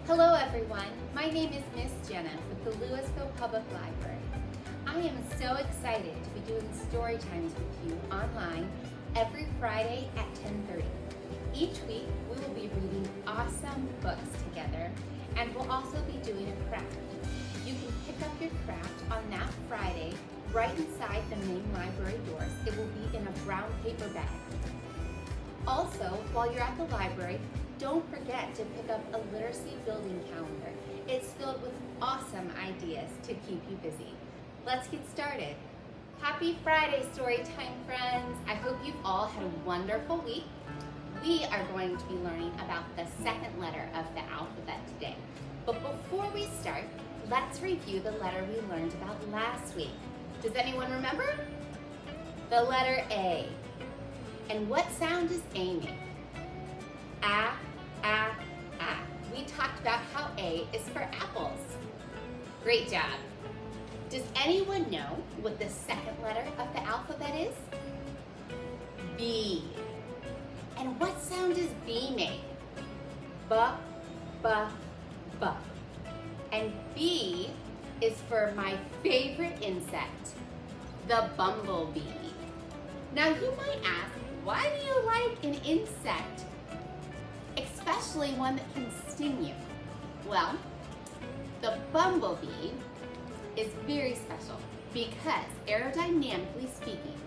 Hello everyone, my name is Ms Jenna with the Louisville Public Library. I am so excited to be doing story times with you online every Friday at 10:30. Each week we will be reading awesome books together, and we'll also be doing a craft. You can pick up your craft on that Friday right inside the main library doors. It will be in a brown paper bag. Also, while you're at the library, don't forget to pick up a literacy building calendar. It's filled with awesome ideas to keep you busy. Let's get started. Happy Friday, Storytime friends. I hope you've all had a wonderful week. We are going to be learning about the second letter of the alphabet today. But before we start, let's review the letter we learned about last week. Does anyone remember? The letter A. And what sound does A make? A, A, A. We talked about how A is for apples. Great job. Does anyone know what the second letter of the alphabet is? B. And what sound does B make? B, B, B. And B is for my favorite insect, the bumblebee. Now you might ask, why do you like an insect, especially one that can sting you? Well, the bumblebee is very special because aerodynamically speaking,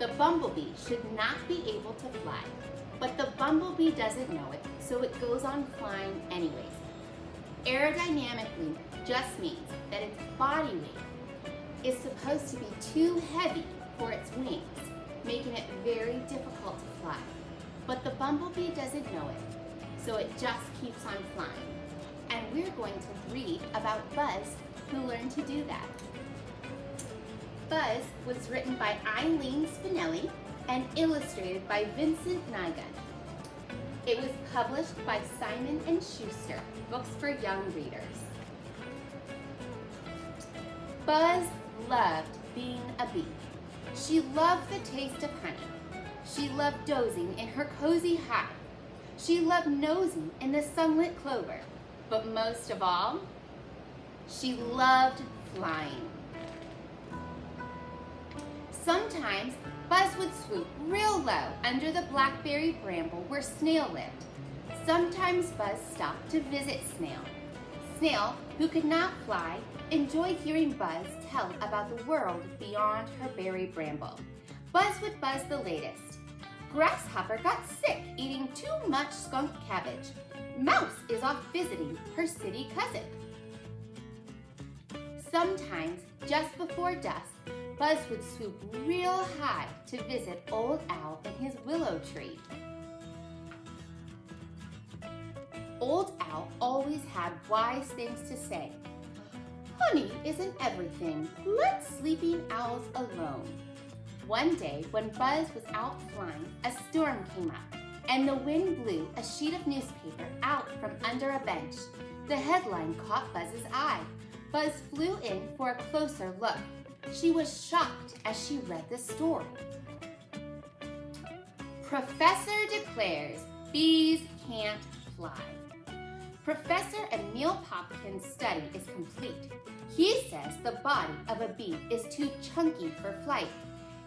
the bumblebee should not be able to fly, but the bumblebee doesn't know it, so it goes on flying anyways. Aerodynamically just means that its body weight is supposed to be too heavy for its wings, making it very difficult to fly. But the bumblebee doesn't know it, so it just keeps on flying. And we're going to read about Buzz, who learned to do that. Buzz was written by Eileen Spinelli and illustrated by Vincent Nigun. It was published by Simon & Schuster, books for young readers. Buzz loved being a bee. She loved the taste of honey. She loved dozing in her cozy hive. She loved nosing in the sunlit clover. But most of all, she loved flying. Sometimes Buzz would swoop real low under the blackberry bramble where Snail lived. Sometimes Buzz stopped to visit Snail. Snail, who could not fly, enjoyed hearing Buzz tell about the world beyond her berry bramble. Buzz would buzz the latest. Grasshopper got sick eating too much skunk cabbage. Mouse is off visiting her city cousin. Sometimes, just before dusk, Buzz would swoop real high to visit Old Owl in his willow tree. Old Owl always had wise things to say. Honey isn't everything. Let sleeping owls alone. One day, when Buzz was out flying, a storm came up, and the wind blew a sheet of newspaper out from under a bench. The headline caught Buzz's eye. Buzz flew in for a closer look. She was shocked as she read the story. Professor declares bees can't fly. Professor Emil Popkin's study is complete. He says the body of a bee is too chunky for flight.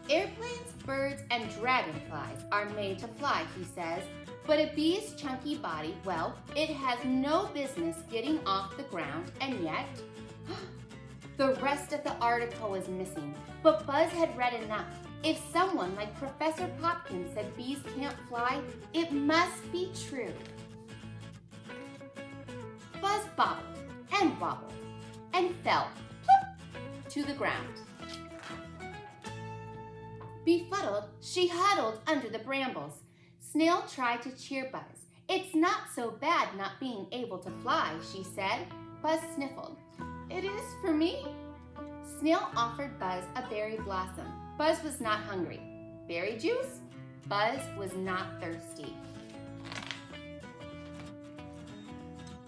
Airplanes, birds, and dragonflies are made to fly, he says, but a bee's chunky body, well, it has no business getting off the ground, and yet, the rest of the article was missing, but Buzz had read enough. If someone like Professor Popkin said bees can't fly, it must be true. Buzz bobbled and wobbled and fell plop to the ground. Befuddled, she huddled under the brambles. Snail tried to cheer Buzz. It's not so bad not being able to fly, she said. Buzz sniffled. It is for me. Snail offered Buzz a berry blossom. Buzz was not hungry. Berry juice? Buzz was not thirsty.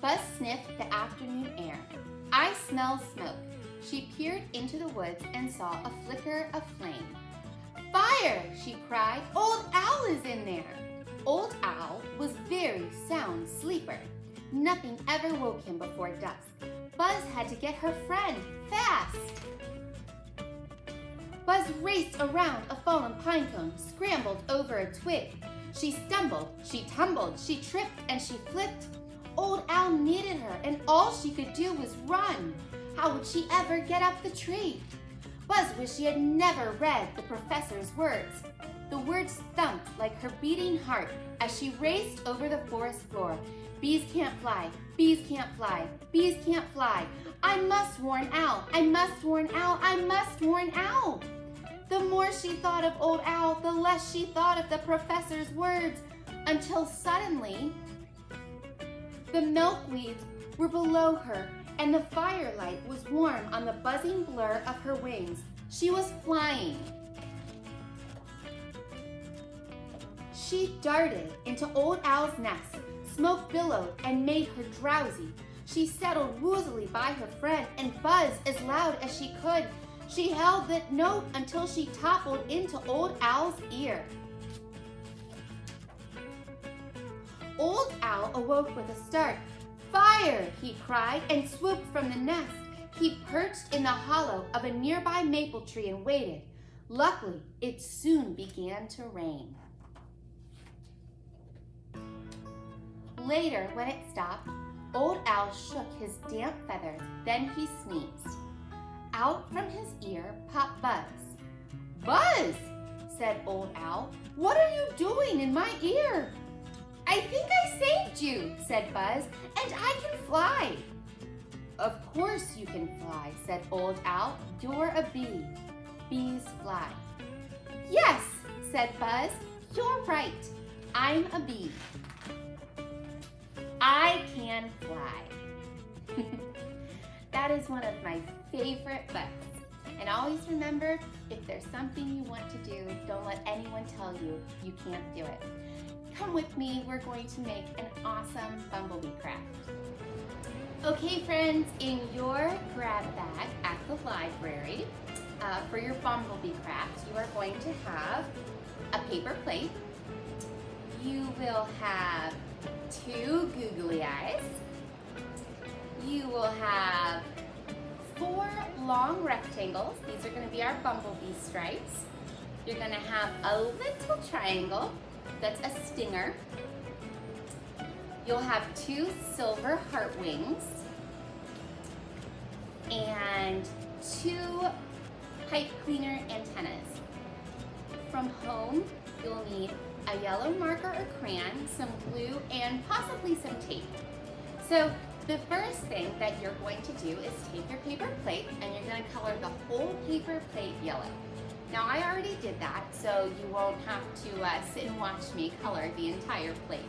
Buzz sniffed the afternoon air. I smell smoke. She peered into the woods and saw a flicker of flame. Fire, she cried. Old Owl is in there. Old Owl was very sound sleeper. Nothing ever woke him before dusk. Buzz had to get her friend fast. Buzz raced around a fallen pine cone, scrambled over a twig. She stumbled, she tumbled, she tripped, and she flipped. Old Owl needed her, and all she could do was run. How would she ever get up the tree? Buzz wished she had never read the professor's words. The words thumped like her beating heart as she raced over the forest floor. Bees can't fly, bees can't fly, bees can't fly. I must warn Owl, I must warn Owl, I must warn Owl. The more she thought of Old Owl, the less she thought of the professor's words, until suddenly the milkweeds were below her and the firelight was warm on the buzzing blur of her wings. She was flying. She darted into Old Owl's nest. Smoke billowed and made her drowsy. She settled woozily by her friend and buzzed as loud as she could. She held that note until she toppled into Old Owl's ear. Old Owl awoke with a start. "Fire!" he cried and swooped from the nest. He perched in the hollow of a nearby maple tree and waited. Luckily, it soon began to rain. Later, when it stopped, Old Owl shook his damp feathers, then he sneezed. Out from his ear popped Buzz. "Buzz," said Old Owl, "what are you doing in my ear?" "I think I saved you," said Buzz, "and I can fly." "Of course you can fly," said Old Owl. "You're a bee. Bees fly." "Yes," said Buzz, "you're right. I'm a bee. I can fly." That is one of my favorite books. And always remember, if there's something you want to do, don't let anyone tell you you can't do it. Come with me, we're going to make an awesome bumblebee craft. Okay friends, in your grab bag at the library, for your bumblebee craft, you are going to have a paper plate. You will have 2 googly eyes. You will have 4 long rectangles. These are going to be our bumblebee stripes. You're going to have a little triangle. That's a stinger. You'll have 2 silver heart wings and 2 pipe cleaner antennas. From home, you'll need a yellow marker or crayon, some glue, and possibly some tape. So the first thing that you're going to do is take your paper plate and you're going to color the whole paper plate yellow. Now I already did that, so you won't have to sit and watch me color the entire plate.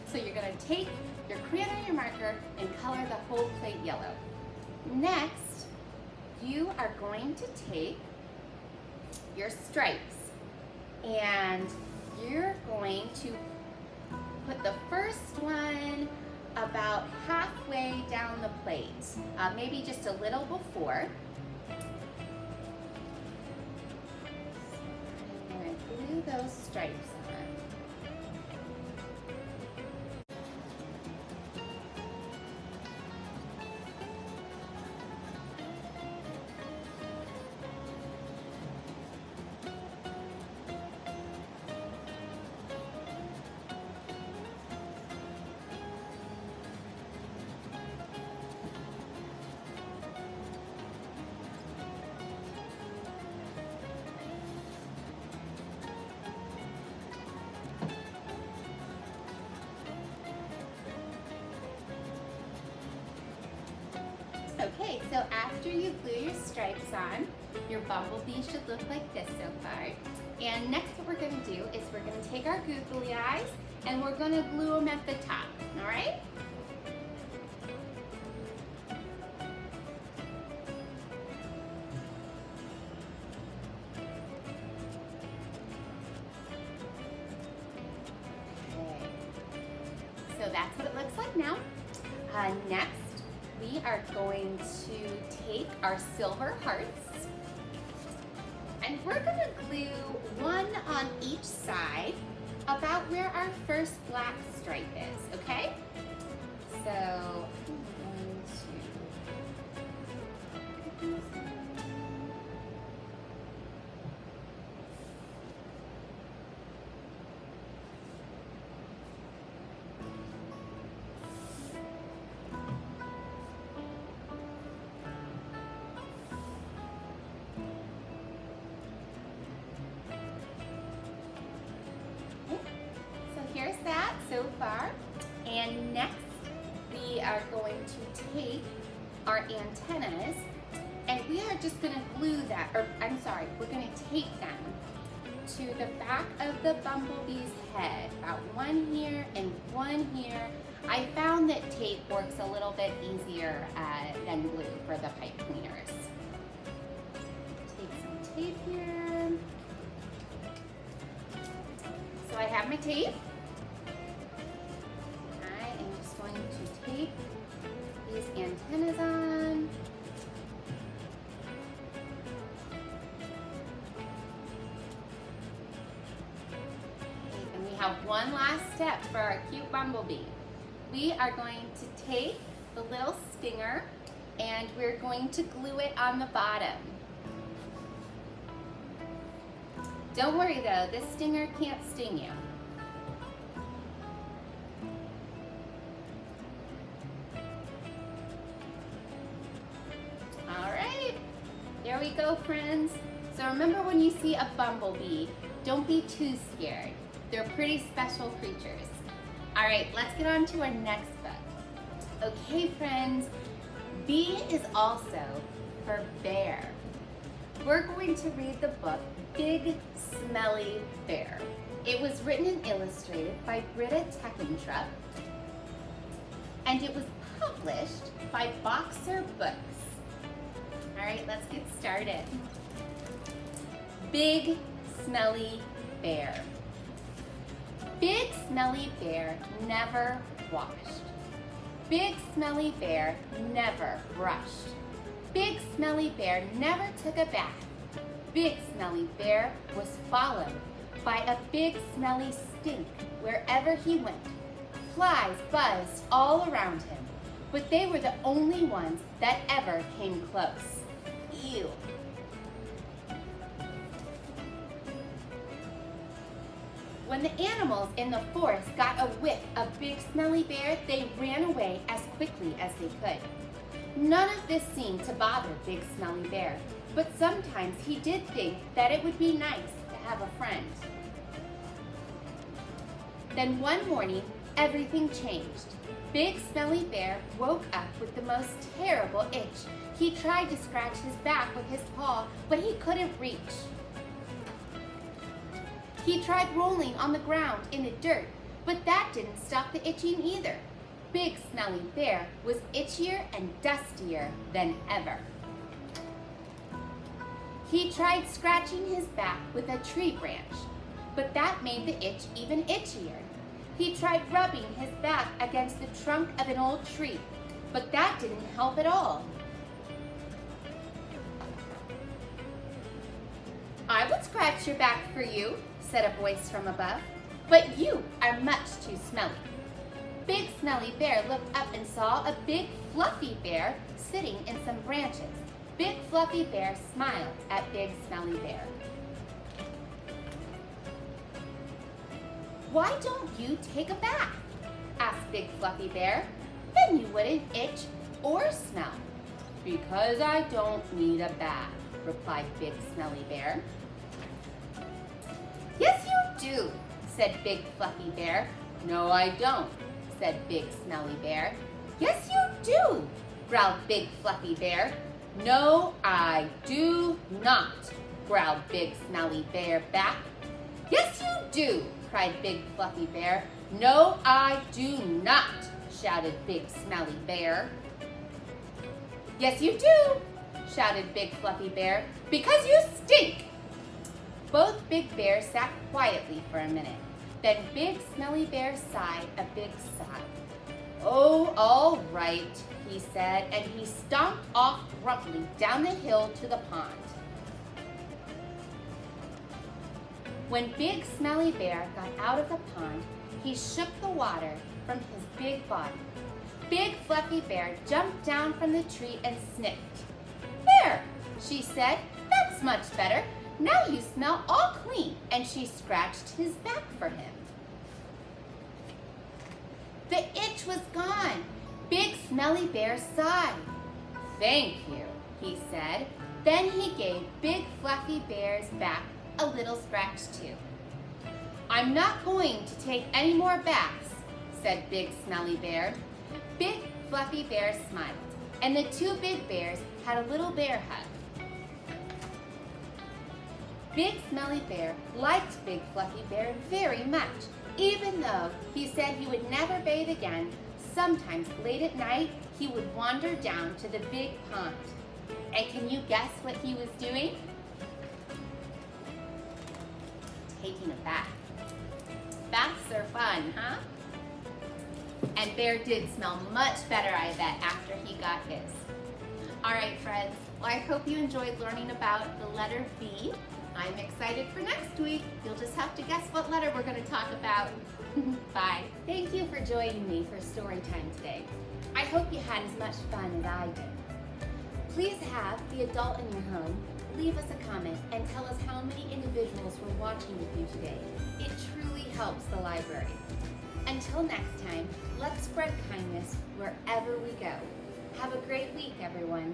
So you're going to take your crayon or your marker and color the whole plate yellow. Next, you are going to take your stripes and you're going to put the first one about halfway down the plate, maybe just a little before. I'm going to glue those stripes on. Okay, so after you glue your stripes on, your bumblebee should look like this so far. And next what we're going to do is we're going to take our googly eyes and we're going to glue them at the top, all right? Okay, so that's what it looks like now. Next, we are going to take our silver hearts and we're going to glue one on each side about where our first black stripe is, okay? So I'm going to here's that so far. And next, we are going to take our antennas and we are just going to glue that, or I'm sorry, we're going to tape them to the back of the bumblebee's head. About one here and one here. I found that tape works a little bit easier than glue for the pipe cleaners. Take some tape here. So I have my tape. I am just going to tape these antennas on. And we have one last step for our cute bumblebee. We are going to take the little stinger and we're going to glue it on the bottom. Don't worry though, this stinger can't sting you. All right, there we go, friends. So remember, when you see a bumblebee, don't be too scared. They're pretty special creatures. All right, let's get on to our next book. Okay, friends, B is also for bear. We're going to read the book Big Smelly Bear. It was written and illustrated by Britta Teckentrup, and it was published by Boxer Books. All right, let's get started. Big Smelly Bear. Big Smelly Bear never washed. Big Smelly Bear never brushed. Big Smelly Bear never took a bath. Big Smelly Bear was followed by a big smelly stink wherever he went. Flies buzzed all around him, but they were the only ones that ever came close. Ew. When the animals in the forest got a whiff of Big Smelly Bear, they ran away as quickly as they could. None of this seemed to bother Big Smelly Bear, but sometimes he did think that it would be nice to have a friend. Then one morning, everything changed. Big Smelly Bear woke up with the most terrible itch. He tried to scratch his back with his paw, but he couldn't reach. He tried rolling on the ground in the dirt, but that didn't stop the itching either. Big Smelly Bear was itchier and dustier than ever. He tried scratching his back with a tree branch, but that made the itch even itchier. He tried rubbing his back against the trunk of an old tree, but that didn't help at all. "I would scratch your back for you," said a voice from above, "but you are much too smelly." Big Smelly Bear looked up and saw a big fluffy bear sitting in some branches. Big Fluffy Bear smiled at Big Smelly Bear. "Why don't you take a bath?" asked Big Fluffy Bear. "Then you wouldn't itch or smell." "Because I don't need a bath," replied Big Smelly Bear. "Yes, you do," said Big Fluffy Bear. "No, I don't," said Big Smelly Bear. "Yes, you do," growled Big Fluffy Bear. "No, I do not," growled Big Smelly Bear back. "Yes, you do," cried Big Fluffy Bear. "No, I do not," shouted Big Smelly Bear. "Yes, you do," shouted Big Fluffy Bear, "because you stink." Both Big Bears sat quietly for a minute. Then Big Smelly Bear sighed a big sigh. "Oh, all right," he said, and he stomped off grumpily down the hill to the pond. When Big Smelly Bear got out of the pond, he shook the water from his big body. Big Fluffy Bear jumped down from the tree and sniffed. "There," she said, "that's much better. Now you smell all clean," and she scratched his back for him. The itch was gone. Big Smelly Bear sighed. "Thank you," he said. Then he gave Big Fluffy Bear's back a little scratch too. "I'm not going to take any more baths," said Big Smelly Bear. Big Fluffy Bear smiled, and the two big bears had a little bear hug. Big Smelly Bear liked Big Fluffy Bear very much, even though he said he would never bathe again. Sometimes late at night, he would wander down to the big pond. And can you guess what he was doing? Taking a bath. Baths are fun, huh? And Bear did smell much better, I bet, after he got his. All right, friends. Well, I hope you enjoyed learning about the letter B. I'm excited for next week. You'll just have to guess what letter we're going to talk about. Bye. Thank you for joining me for story time today. I hope you had as much fun as I did. Please have the adult in your home leave us a comment and tell us how many individuals were watching with you today. It truly helps the library. Until next time, let's spread kindness wherever we go. Have a great week, everyone.